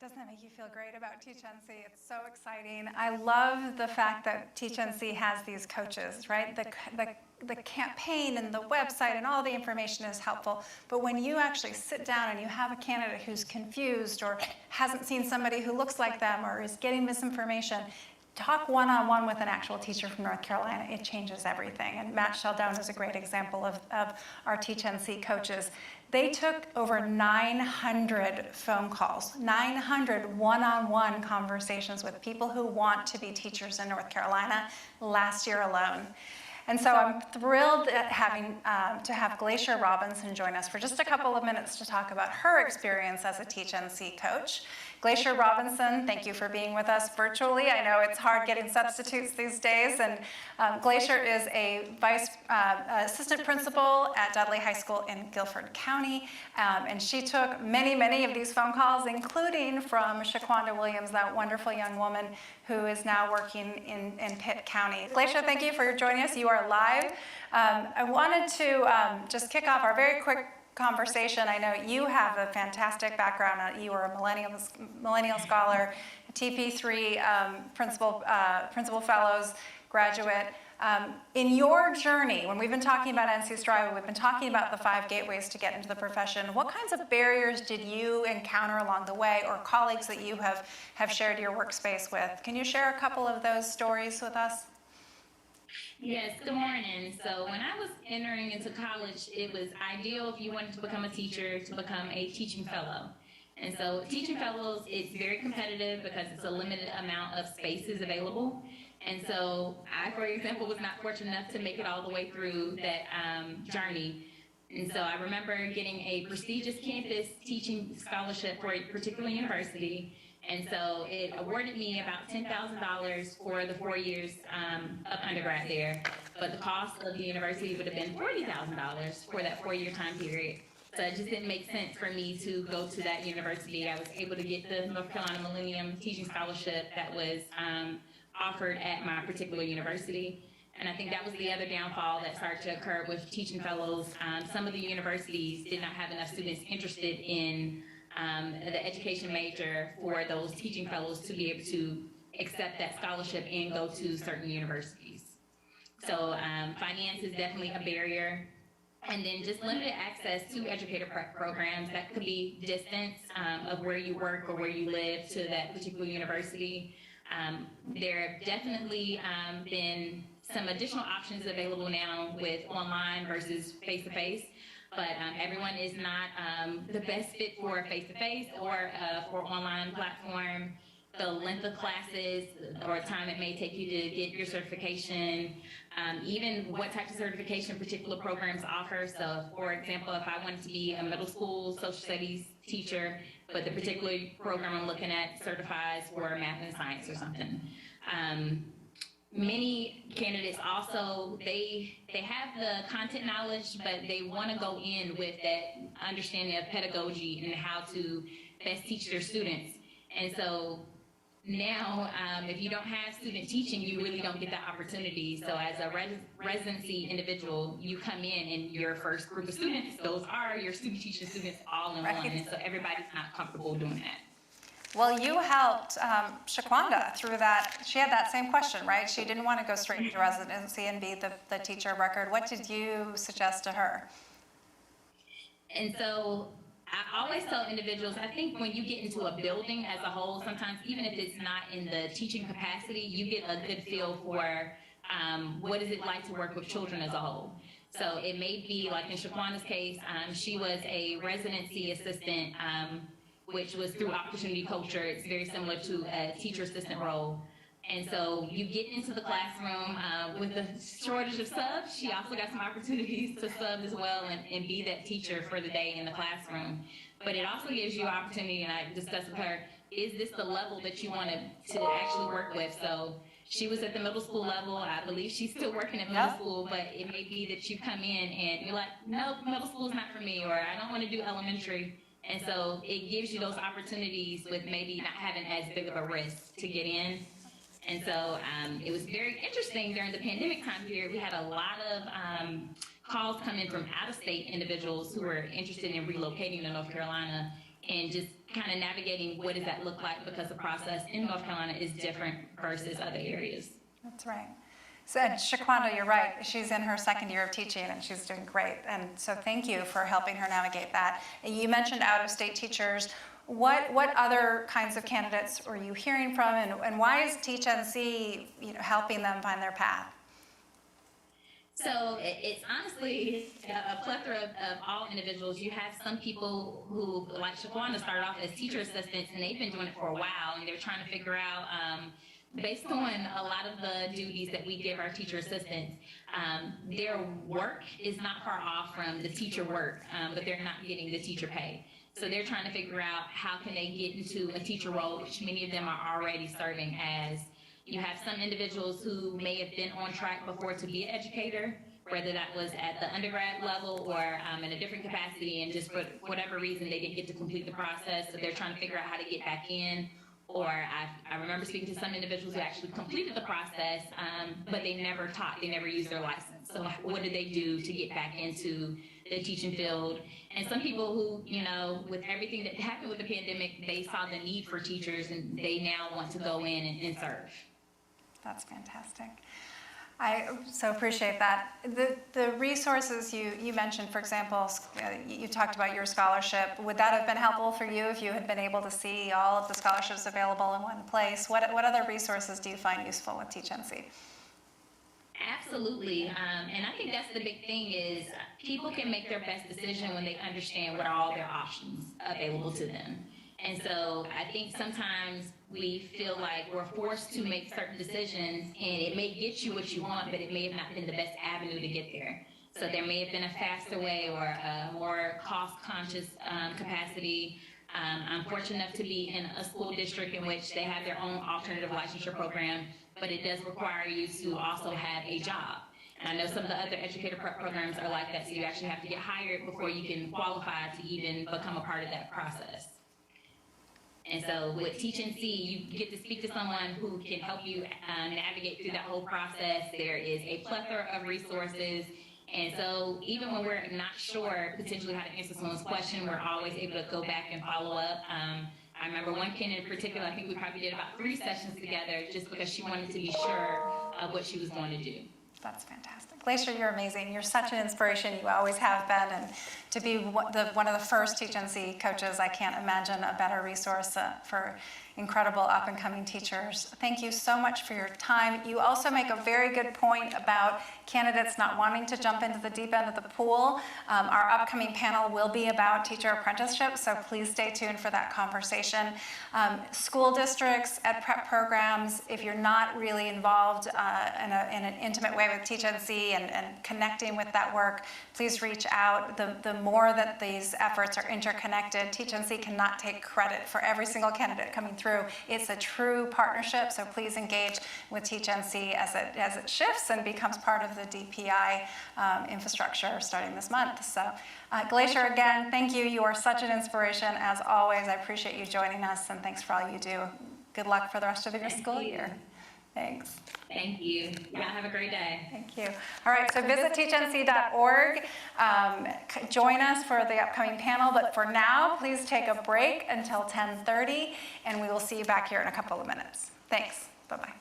Doesn't that make you feel great about TeachNC? It's so exciting. I love the fact that TeachNC has these coaches, right? The campaign and the website and all the information is helpful, but when you actually sit down and you have a candidate who's confused or hasn't seen somebody who looks like them or is getting misinformation, talk one-on-one with an actual teacher from North Carolina. It changes everything. And Matt Sheldon is a great example of our TeachNC coaches. They took over 900 phone calls, 900 one-on-one conversations with people who want to be teachers in North Carolina last year alone. And so I'm thrilled at to have Glasher Robinson join us for just a couple of minutes to talk about her experience as a TeachNC coach. Glasher Robinson, thank you for being with us virtually. I know it's hard getting substitutes these days, and Glasher is a assistant principal at Dudley High School in Guilford County, and she took many of these phone calls, including from Shaquanda Williams, that wonderful young woman who is now working in Pitt County. Glasher, thank you for joining us. You are live. I wanted to just kick off our very quick conversation. I know you have a fantastic background. You were a millennial scholar, TP3 principal fellows graduate. In your journey, when we've been talking about NC Strive, we've been talking about the 5 gateways to get into the profession. What kinds of barriers did you encounter along the way, or colleagues that you have shared your workspace with? Can you share a couple of those stories with us? Yes, good morning. So when I was entering into college, it was ideal if you wanted to become a teacher to become a teaching fellow. And so teaching fellows, it's very competitive because it's a limited amount of spaces available. And so I, for example, was not fortunate enough to make it all the way through that journey. And so I remember getting a prestigious campus teaching scholarship for a particular university. And so it awarded me about $10,000 for the 4 years of undergrad there. But the cost of the university would have been $40,000 for that 4-year time period. So it just didn't make sense for me to go to that university. I was able to get the North Carolina Millennium Teaching Scholarship that was offered at my particular university. And I think that was the other downfall that started to occur with teaching fellows. Some of the universities did not have enough students interested in the education major for those teaching fellows to be able to accept that scholarship and go to certain universities. So finance is definitely a barrier. And then just limited access to educator prep programs. That could be distance of where you work or where you live to that particular university. There have definitely been some additional options available now with online versus face-to-face. But everyone is not the best fit for face-to-face or for online platform. The length of classes or time it may take you to get your certification, even what type of certification particular programs offer. So, for example, if I wanted to be a middle school social studies teacher, but the particular program I'm looking at certifies for math and science or something. Many candidates also, they have the content knowledge, but they want to go in with that understanding of pedagogy and how to best teach their students. And so now, if you don't have student teaching, you really don't get that opportunity. So as a residency individual, you come in and your first group of students, those are your student teaching students all in one. And so everybody's not comfortable doing that. Well, you helped Shaquanda through that. She had that same question, right? She didn't want to go straight into residency and be the teacher of record. What did you suggest to her? And so I always tell individuals, I think when you get into a building as a whole, sometimes even if it's not in the teaching capacity, you get a good feel for what is it like to work with children as a whole. So it may be like in Shaquanda's case, she was a residency assistant, which was through opportunity culture. It's very similar to a teacher assistant role. And so you get into the classroom with the shortage of subs. She also got some opportunities to sub as well and be that teacher for the day in the classroom. But it also gives you opportunity, and I discussed with her, is this the level that you want to actually work with? So she was at the middle school level. I believe she's still working at middle school, but it may be that you come in and you're like, no, middle school is not for me, or I don't want to do elementary. And so it gives you those opportunities with maybe not having as big of a risk to get in. And so it was very interesting during the pandemic time period. We had a lot of calls come in from out-of-state individuals who were interested in relocating to North Carolina and just kind of navigating what does that look like, because the process in North Carolina is different versus other areas. That's right. So, and Shaquanda, you're right. She's in her second year of teaching, and she's doing great. And so thank you for helping her navigate that. And you mentioned out-of-state teachers. What other kinds of candidates are you hearing from, and why is TeachNC helping them find their path? So it's honestly a plethora of all individuals. You have some people who, like Shaquanda, started off as teacher assistants, and they've been doing it for a while, and they're trying to figure out, based on a lot of the duties that we give our teacher assistants, their work is not far off from the teacher work, but they're not getting the teacher pay. So they're trying to figure out how can they get into a teacher role, which many of them are already serving as. You have some individuals who may have been on track before to be an educator, whether that was at the undergrad level or in a different capacity, and just for whatever reason they didn't get to complete the process, so they're trying to figure out how to get back in. Or I remember speaking to some individuals who actually completed the process, but they never taught, they never used their license. So what did they do to get back into the teaching field? And some people who, with everything that happened with the pandemic, they saw the need for teachers, and they now want to go in and serve. That's fantastic. I so appreciate that. The resources you mentioned, for example, you talked about your scholarship. Would that have been helpful for you if you had been able to see all of the scholarships available in one place? What other resources do you find useful with TeachNC? Absolutely, and I think that's the big thing is people can make their best decision when they understand what are all their options available to them. And so I think sometimes we feel like we're forced to make certain decisions, and it may get you what you want, but it may have not been the best avenue to get there. So there may have been a faster way or a more cost-conscious capacity. I'm fortunate enough to be in a school district in which they have their own alternative licensure program, but it does require you to also have a job. And I know some of the other educator prep programs are like that, so you actually have to get hired before you can qualify to even become a part of that process. And so with TeachNC, you get to speak to someone who can help you navigate through that whole process. There is a plethora of resources. And so even when we're not sure potentially how to answer someone's question, we're always able to go back and follow up. I remember one kid in particular, I think we probably did about 3 sessions together just because she wanted to be sure of what she was going to do. That's fantastic. Glasher, you're amazing. You're such an inspiration. You always have been. And to be one of the first TeachNC coaches, I can't imagine a better resource for incredible up-and-coming teachers. Thank you so much for your time. You also make a very good point about candidates not wanting to jump into the deep end of the pool. Our upcoming panel will be about teacher apprenticeship, so please stay tuned for that conversation. School districts, ed prep programs, if you're not really involved in an intimate way with TeachNC and connecting with that work, please reach out. The more that these efforts are interconnected, TeachNC cannot take credit for every single candidate coming through. It's a true partnership, so please engage with TeachNC as it shifts and becomes part of the DPI infrastructure starting this month. So Glasher, again, thank you. You are such an inspiration as always. I appreciate you joining us, and thanks for all you do. Good luck for the rest of your school year. Thanks. Thank you. Y'all have a great day. Thank you. All right, so visit teachnc.org. Join us for the upcoming panel, but for now, please take a break until 10:30, and we will see you back here in a couple of minutes. Thanks. Bye-bye.